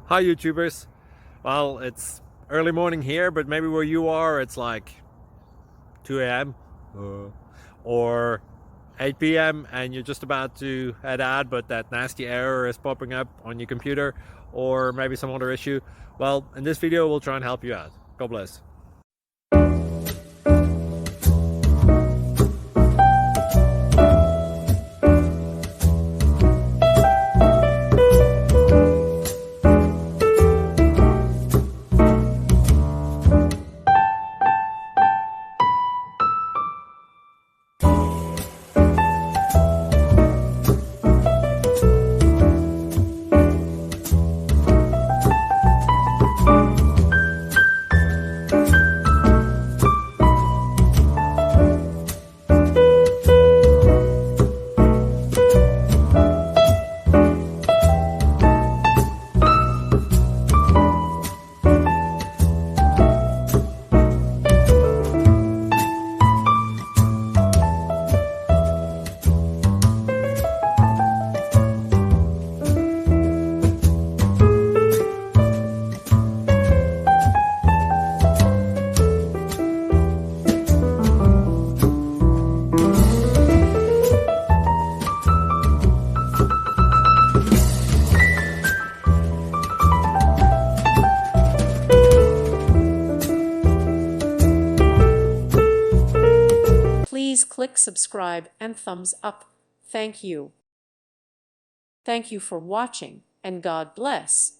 Hi YouTubers. Well, it's early morning here, but maybe where you are it's like 2 a.m. Or 8 p.m. and you're just about to head out, but that nasty error is popping up on your computer, or maybe some other issue. Well, in this video we'll try and help you out. God bless. Please click subscribe and thumbs up. Thank you. Thank you for watching, and God bless.